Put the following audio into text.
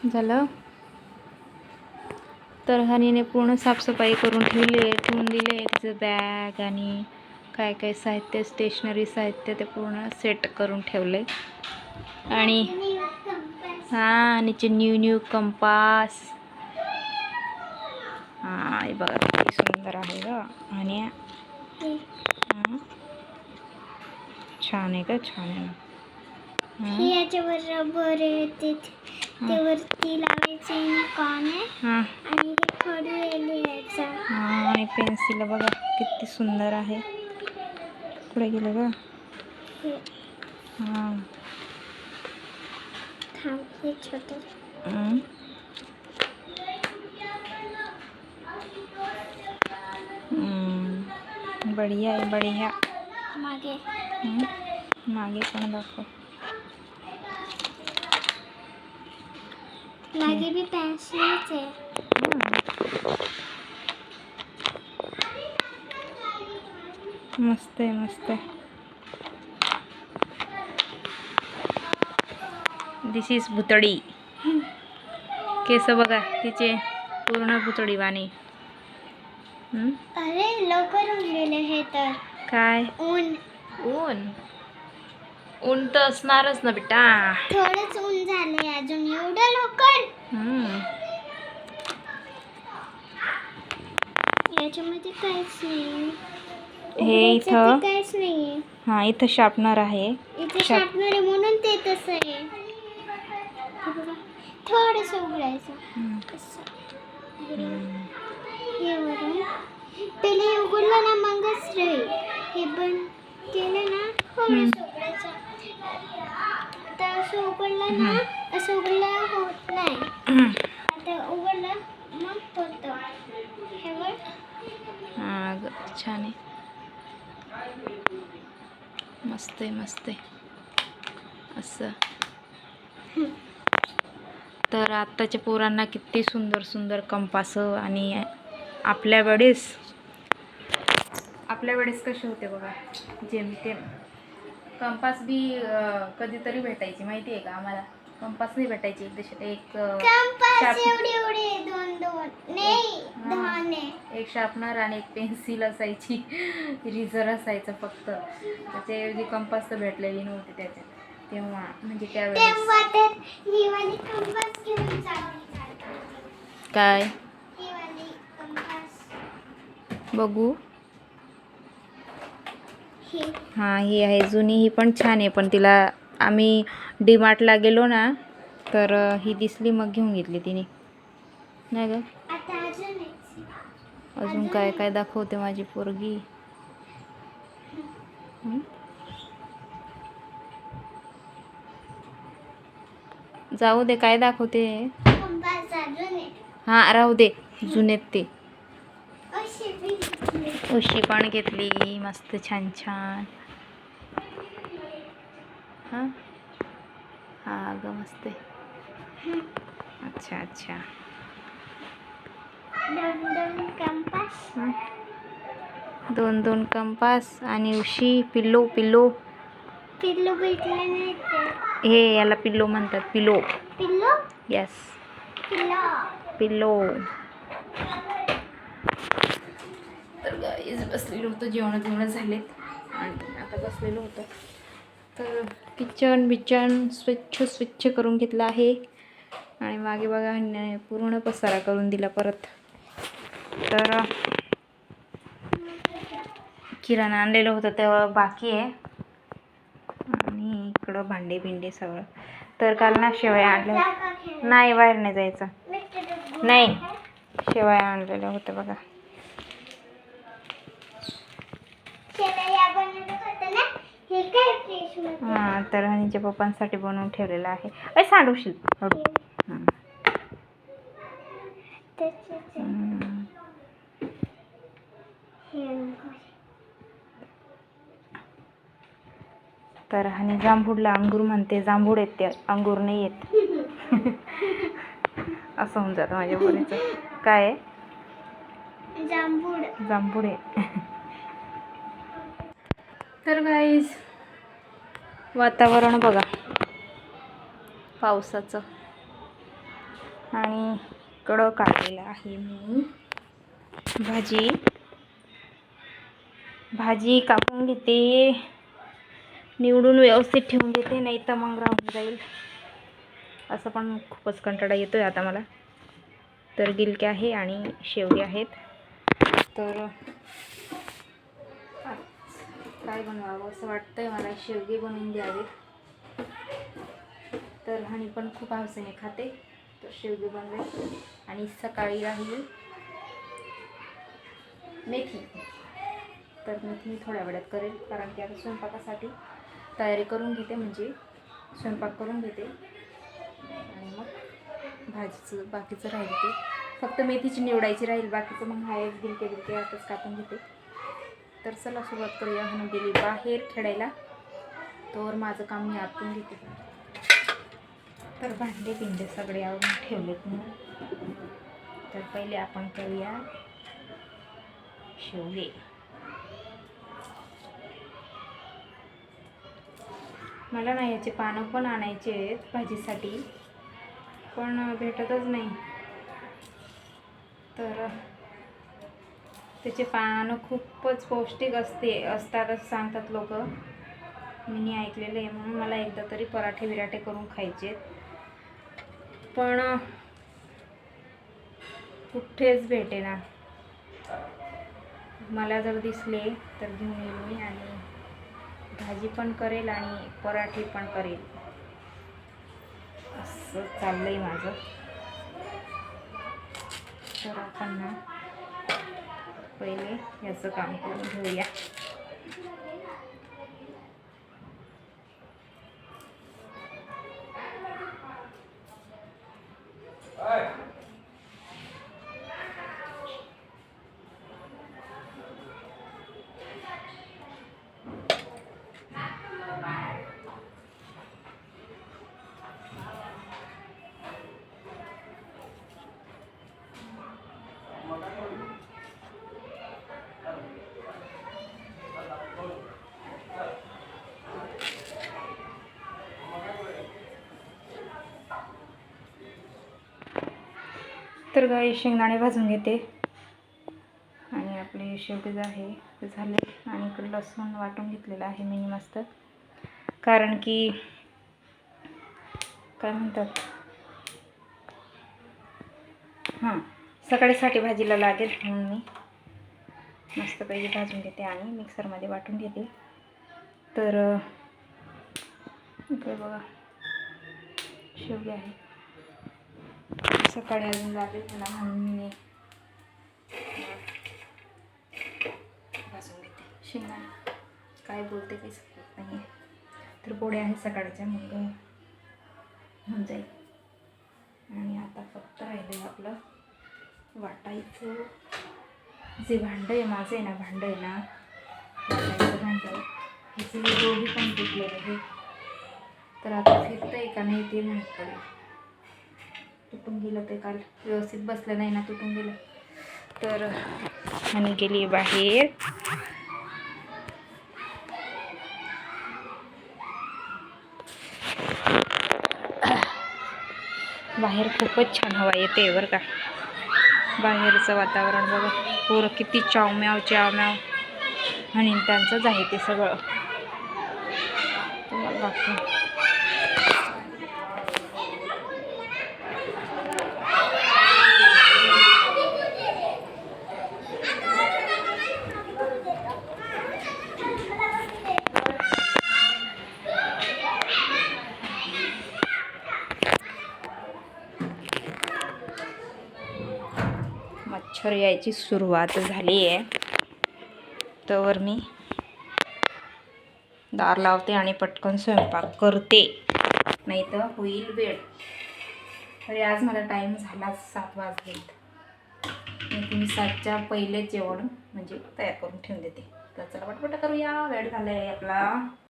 झालं. तर हनीने पूर्ण साफसफाई करून ठेवून दिले. तिचं बॅग आणि काय काय साहित्य, स्टेशनरी साहित्य ते पूर्ण सेट करून ठेवले. आणि आणि न्यू कंपास. हे बघा किती सुंदर आहे ग. आणि छान आहे का? छान आहे ना. याच्यावर रबर आहे, ते वरती लावायचे कॉन आहे. आणि हे खडू आहे लिहायचा. आणि पेन्सिल बघा किती सुंदर आहे. कुठे गेलं ग? हे छोटं. बढ़िया आहे, बढ़िया. मागे मागे पण दाखव. मागे भी पेन्सिलच आहे. मस्त आहे, मस्त आहे. दिस इज भुतडी. केस बघा तिचे पूर्ण भुतडी वाणी. अरे लवकर उरलेले हे तर. काय? ऊन. ऊन ऊन तर असणारच ना बेटा. थोडंच ऊन झाले अजून, एवढं लवकर. याच्यामध्ये काहीच नाही. हे इथं काहीच नाहीये. इथं शार्पनर आहे. इथे शार्पनर आहे म्हणून ते तसं आहे. थोडंसं उघडायचं. हे वरून पहिले उघडलं ना मगच राहील. हे बंद केलं ना थोडंसं उघडायचं. आता असं उघडलं ना, असं उघडलं होत नाही. आता उघडलं मग होतं. हे बघ. छान आहे. मस्त आहे, मस्त आहे. असं तर आत्ताच्या पोरांना किती सुंदर सुंदर कंपास. आणि आपल्या वेळेस कसे होते बघा. जेमतेम कंपास बी कधीतरी भेटायची, माहिती आहे का? आम्हाला कंपास नाही भेटायची. एक शार्पनर आणि एक पेन्सिल असायची. रिझर असायचं फक्त. त्याच्याऐवजी कंपास तर भेटलेली नव्हती त्याच्यात तेव्हा, म्हणजे त्यावेळेस. काय बघू? ही आहे जुनी. ही पण छान आहे, पण तिला आम्ही डीमार्टला गेलो ना तर ही दिसली, मग घेऊन घेतली तिने. नाही ग? अजून काय काय दाखवते माझी पोरगी. जाऊ दे, काय दाखवते? राहू दे, जुनेत ते. उशी पण घेतली मस्त, छान छान. ग मस्त आहे. अच्छा अच्छा. दोन दोन कंपास आणि उशी. पिल्लो भेटले नाही. हे याला पिल्लो म्हणतात. पिल्लो. Yes, pillow. तर गाईज बसलेलो होतो, जेवण झालेत आणि आता बसलेलो होतो. तर किचन स्वच्छ करून घेतलं आहे. आणि मागे बघा पूर्ण पसारा करून दिला परत. तर किराणा आणलेलं होतं तेव्हा बाकी आहे. आणि इकडं भांडे बिंडे सगळं. तर काल ना शेवया आणल्या. नाही, बाहेर नाही जायचं. नाही, शेवया आणलेल्या होत्या बघा. तर हनीच्या पप्पांसाठी बनवून ठेवलेलं आहे. सांडूशील हळू. तर हनी जांभूडला अंगूर म्हणते. जांभूड आहेत ते, अंगूर नाही आहेत. असं होऊन जातं माझ्या पोरीचं. काय आहे? जांभूड आहे. तर गाईज वातावरण बघा पावसाचं. आणि इकडं काढलेलं आहे मी भाजी कापून घेते, निवडून व्यवस्थित ठेवून घेते, नाही तर मग राहून जाईल. असं पण खूपच कंटाळा येतोय आता मला. तर गिलके आहे आणि शेवगे आहेत. तर काय बनवावं असं वाटतंय मला. शेवगे बनवून द्यावे. तर हानी पण खूप हौसेने खाते, तर शेवगे बनवेल. आणि सकाळी राहील मेथी. तर मेथी मी थोड्या वेळात करेल, कारण की आता स्वयंपाकासाठी तयारी करून घेते, म्हणजे स्वयंपाक करून घेते आणि मग भाजीचं बाकीचं राहील ते फक्त मेथीची निवडायची राहील. बाकीचं मग हा एक गिलके आताच कापून घेते. तर चला सुरुवात करूया. म्हणून गेली बाहेर खेळायला, तोवर माझं काम मी आटपून घेते. तर भांडे पिंडे सगळे आवरून ठेवलेत म्हणून. तर पहिले आपण करूया शेवगे. मला ना याचे पानं पण आणायचे आहेत भाजीसाठी, पण भेटतच नाही. तर त्याचे पानं खूपच पौष्टिक असतात असं सांगतात लोक. मी ऐकलेलं आहे, म्हणून मला एकदा तरी पराठे बिराठे करून खायचे, पण कुठेच भेटेना. मला जर दिसले तर घेऊन येईल मी, आणि भाजी पण करेल आणि पराठे पण करेल. असं चाललंय माझं. तर आपण ना पहिले याचं काम करून घेऊया. तर गाई शेंगदाणे भाजून घेते, आणि आपले शेवगे आहे ते झाले. आणि इकडे लसूण वाटून घेतलेलं आहे मी मस्त, कारण की काय म्हणतात, हां सकाळीसाठी भाजीला लागेल, म्हणून मी मस्तपैकी भाजून घेते आणि मिक्सरमध्ये वाटून घेते. तर इकडे बघा शेवगे आहे, सकाळी अजून लागेल मला, म्हणून मी भाजून घेते. शेंगदाणे काय बोलते काही समजत नाही. तर पोळ्या आहेत सकाळच्या, मग होऊन जाईल. आणि आता फक्त राहिलं आपलं वाटायचं जे भांडं आहे माझं आहे ना, भांडं आहे ना वाटायचं भांडं, ह्याचे दोघी पण तुटले आहे. तर आता फिरतंय का नाही ते माहीत पडेल. तुटून गेलं ते, काल व्यवस्थित बसलं नाही ना, तुटून गेलं. तर आणि गेली बाहेर. बाहेर खूपच छान हवा येते बरं का. बाहेरचं वातावरण बघा, पोरं किती चावम्याव आणि त्यांचंच आहे ते सगळं. तुम्हाला दाखवू. मच्छर यायची सुरुवात झाली आहे, तर मी दार लावते आणि पटकन स्वयंपाक करते, नाही तर होईल वेळ. तरी आज मला टाईम झाला 7 वाजलेत. मी 7च्या पहिले जेवण म्हणजे तयार करून ठेवून देते. तर चला पटपट करूया, वेळ झालाय आपला.